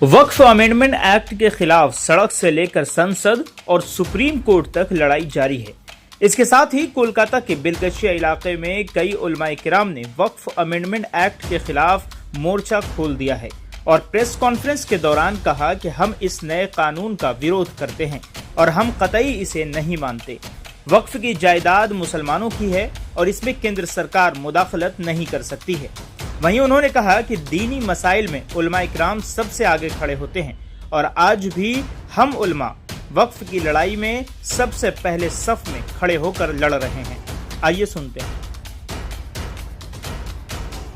वक्फ amendment act के खिलाफ सड़क से लेकर संसद और सुप्रीम कोर्ट तक लड़ाई जारी है। इसके साथ ही कोलकाता के बिलकशिया इलाके में कई उलमाए किराम ने वक्फ अमेंडमेंट एक्ट के खिलाफ मोर्चा खोल दिया है और प्रेस कॉन्फ्रेंस के दौरान कहा कि हम इस नए कानून का विरोध करते हैं और हम कतई इसे नहीं मानते। वक्फ की जायदाद मुसलमानों की है और इसमें केंद्र सरकार मुदाखलत नहीं कर सकती है। वहीं उन्होंने कहा कि दीनी मसाइल में उलमाए किराम सबसे आगे खड़े होते हैं और आज भी हम उलमा वक्फ की लड़ाई में सबसे पहले सफ में खड़े होकर लड़ रहे हैं। आइए सुनते हैं।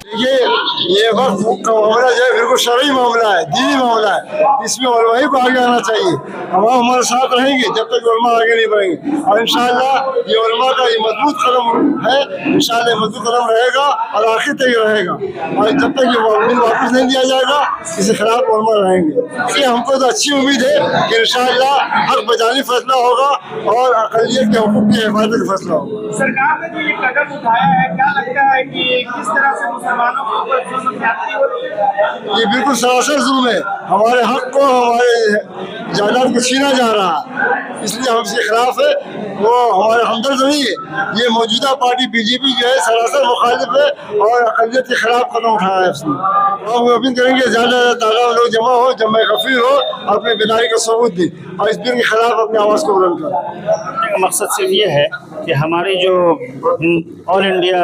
ये वक्फ का मामला जो है बिल्कुल शरई मामला है, दीनी मामला है। इसमें उलमा ही को आगे आना चाहिए। अवाम हमारे साथ रहेंगे जब तक उलमा आगे नहीं बढ़ेंगे और इंशाअल्लाह ये उलमा का ये मजबूत कदम है। इंशाअल्लाह मजबूत कदम रहेगा और आखिर तक रहेगा और जब तक ये बिल वापस नहीं दिया जाएगा इसके खिलाफ उलमा रहेंगे। इसलिए हमको तो अच्छी उम्मीद है कि इंशाअल्लाह हक बजानी फैसला होगा और अक़लियत के हुकूक की हिफाजत का फैसला होगा। सरकार ने जो ये कदम उठाया है, क्या लगता है कि किस तरह से मुसलमानों को हो रही है? ये बिल्कुल सरासर जुल्म है। हमारे हक को, हमारे जायदाद को छीना जा रहा है, इसलिए हम इसके खिलाफ है। वो हमारे हमदर्द नहीं है। ये मौजूदा पार्टी बीजेपी जो है सरासर मुखालिफ है और अक़लियत के खिलाफ कदम उठाया है उसने। हम अपील करेंगे ज़्यादा से ज़्यादा लोग जमा हो, जमा गफीर हो, अपने बेदारी का सबूत दें और इस बिल के खिलाफ अपनी आवाज़ को बुलंद करें। मकसद सिर्फ ये है कि हमारी जो ऑल इंडिया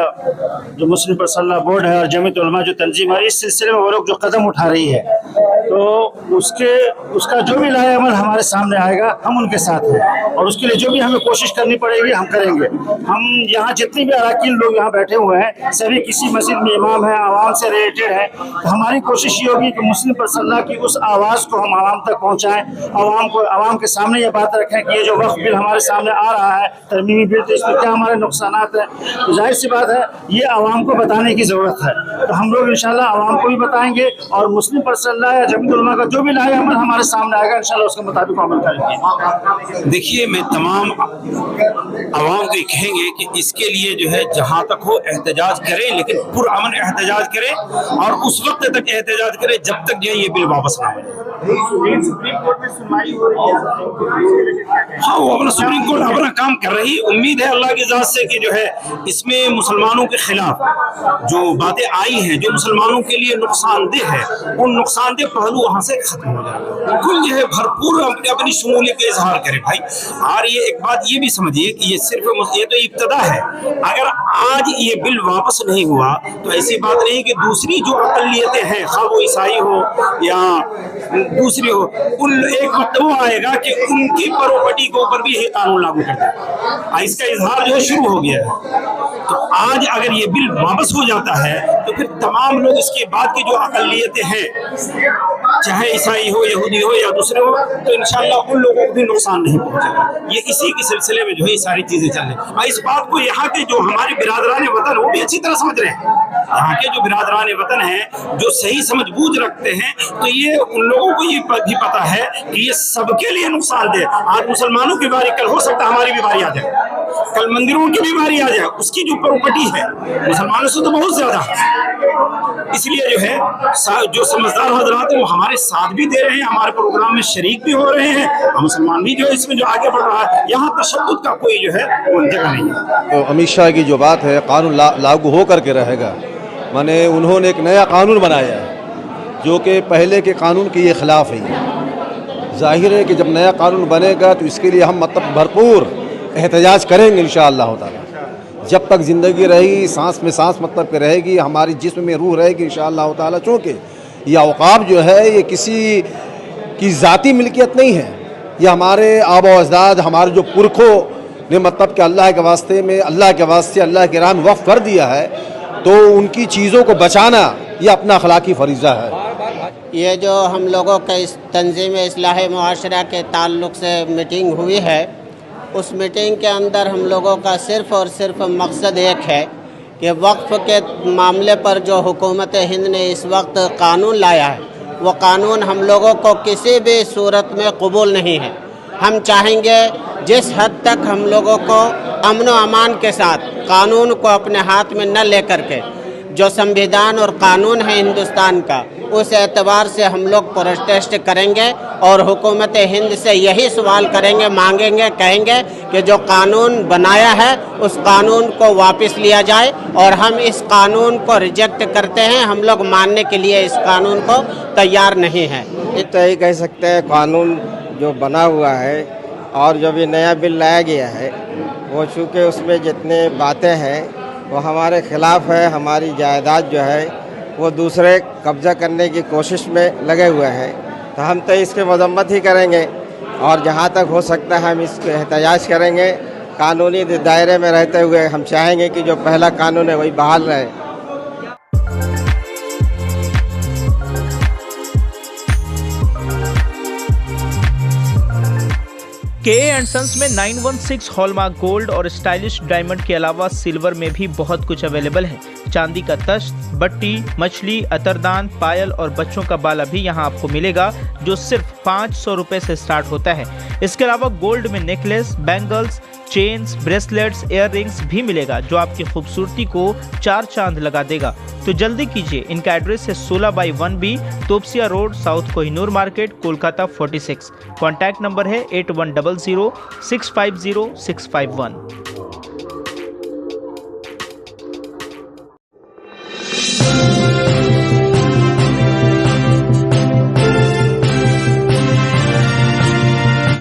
जो मुस्लिम पर्सनल बोर्ड है और जमीयत उलमा जो तंजीम है, इस सिलसिले में वो लोग जो कदम उठा रही है तो उसका जो भी लाए अमल हमारे सामने आएगा, हम उनके साथ हैं और उसके लिए जो भी हमें कोशिश करनी पड़ेगी हम करेंगे। हम यहाँ जितनी भी अराकीन लोग यहाँ बैठे हुए हैं सभी किसी मस्जिद में इमाम है, आवाम से रिलेटेड है, तो हमारी कोशिश ये होगी कि मुस्लिम पर्सनल की उस आवाज़ को हम आवाम तक पहुँचाएँ, आवाम के सामने ये बात रखें कि ये जो वक्फ बिल हमारे सामने आ रहा है, तरमीमी बिल, तो इसमें क्या हमारे नुकसान हैं। तो जाहिर सी बात है ये आवाम को बताने की ज़रूरत है। तो हम लोग इंशाल्लाह आवाम को भी बताएंगे और मुस्लिम पर्सनल या जमीयत उलमा का जो भी लाए अमल हमारे सामने आएगा इंशाल्लाह उसके मुताबिक अमल करेंगे। देखिए, मैं तमाम आवाम को कहेंगे कि इसके लिए जो है जहाँ तक हो एहतजाज करें, लेकिन पुरअमन एहतजाज करें और उस वक्त तक एहतजाज करें जब तक जो है ये बिल वापस ना हो। सुप्रीम कोर्ट में सुनवाई हो रही है। हाँ, वो अपना सुप्रीम कोर्ट अपना काम कर रही। उम्मीद है अल्लाह की ज़ात से कि जो है इसमें मुसलमानों के खिलाफ जो बातें आई हैं, जो मुसलमानों के लिए नुकसानदेह है, उन नुकसानदेह पहलू वहाँ से खत्म हो जाए। कुल जो है भरपूर अपनी शमूलियत का इजहार करे भाई। और ये एक बात ये भी समझिए कि ये सिर्फ ये तो इब्तदा है। अगर आज ये बिल वापस नहीं हुआ तो ऐसी बात नहीं कि दूसरी जो अक़लियतें हैं, खा वो ईसाई हो या दूसरी हो, उन एक वक्त वो आएगा कि उनकी प्रॉपर्टी के ऊपर भी ये कानून लागू कर देगा। इसका इजहार जो है शुरू हो गया है। तो आज अगर ये बिल वापस हो जाता है तो फिर तमाम लोग इसके बाद की जो अक़लियतें हैं, चाहे ईसाई हो, यहूदी हो या दूसरे हो, तो इंशाअल्लाह उन लोगों को भी नुकसान नहीं पहुंचेगा। ये इसी के सिलसिले में जो है ये सारी चीजें चल रही हैं और इस बात को यहाँ के जो हमारे बिरादरान वतन वो भी अच्छी तरह समझ रहे हैं। यहाँ के जो बिरादरान वतन हैं जो सही समझ बूझ रखते हैं, तो ये उन लोगों को ये भी पता है कि ये सबके लिए नुकसान दे। आज मुसलमानों की बारी, कल हो सकता है हमारी भी बारी आ जाए, कल मंदिरों की भी बारी आ जाए। उसकी जो प्रॉपर्टी है मुसलमानों से तो बहुत ज्यादा है। इसलिए जो है जो समझदार हजरात हैं वो हमारे साथ भी दे रहे हैं, हमारे प्रोग्राम में शरीक भी हो रहे हैं। हम मुसलमान भी जो है इसमें जो आगे बढ़ रहा है, यहाँ तशद्दुद का कोई जो है वो जगह नहीं है। तो अमित शाह की जो बात है कानून लागू हो करके रहेगा, माने उन्होंने एक नया कानून बनाया है जो कि पहले के कानून के ये खिलाफ है। जाहिर है कि जब नया कानून बनेगा तो इसके लिए हम मतलब भरपूर एहतजाज करेंगे इंशाअल्लाह ताला। जब तक ज़िंदगी रहेगी, सांस में सांस मतलब के रहेगी, हमारी जिस्म में रूह रहेगी इंशाअल्लाह ताला। चूँकि ये औक़ाफ़ जो है ये किसी की ज़ाती मिल्कियत नहीं है, ये हमारे आबा अजदाद, हमारे जो पुरखों ने मतलब कि अल्लाह के वास्ते में, अल्लाह के वास्ते अल्लाह के राह में वक़्फ़ कर दिया है, तो उनकी चीज़ों को बचाना ये अपना अखलाकी फ़रीज़ा है। ये जो हम लोगों का इस तंज़ीम इस्लाह मुआशरा के ताल्लुक़ से मीटिंग हुई है, उस मीटिंग के अंदर हम लोगों का सिर्फ़ और सिर्फ मकसद एक है कि वक्फ़ के मामले पर जो हुकूमत हिंद ने इस वक्त कानून लाया है, वो कानून हम लोगों को किसी भी सूरत में कबूल नहीं है। हम चाहेंगे जिस हद तक हम लोगों को अमन व अमान के साथ कानून को अपने हाथ में न लेकर के जो संविधान और कानून है हिंदुस्तान का उस एतबार से हम लोग प्रोटेस्ट करेंगे और हुकूमत हिंद से यही सवाल करेंगे, मांगेंगे, कहेंगे कि जो कानून बनाया है उस कानून को वापस लिया जाए और हम इस कानून को रिजेक्ट करते हैं। हम लोग मानने के लिए इस कानून को तैयार नहीं हैं। तो यही कह सकते हैं कानून जो बना हुआ है और जो भी नया बिल लाया गया है वो चूँकि उसमें जितने बातें हैं वो हमारे ख़िलाफ़ है। हमारी जायदाद जो है वो दूसरे कब्ज़ा करने की कोशिश में लगे हुए हैं, तो हम तो इसके मजम्मत ही करेंगे और जहाँ तक हो सकता है हम इसके एहतजाज करेंगे। कानूनी दायरे में रहते हुए हम चाहेंगे कि जो पहला कानून है वही बहाल रहे। के सन्स में 916 हॉलमार्क गोल्ड और स्टाइलिश डायमंड के अलावा सिल्वर में भी बहुत कुछ अवेलेबल है। चांदी का तश्त, बट्टी, मछली, अतरदान, पायल और बच्चों का बाला भी यहाँ आपको मिलेगा, जो सिर्फ 500 रुपए से स्टार्ट होता है। इसके अलावा गोल्ड में necklace, bangles, chains, bracelets, ear rings भी मिलेगा, जो आपकी खूबसूरती को 4 चांद लगा देगा। तो जल्दी कीजिए, इनका एड्रेस है 16/1B Topsia road, south Kohinoor market, Kolkata 46। Contact number है 8100 650 651।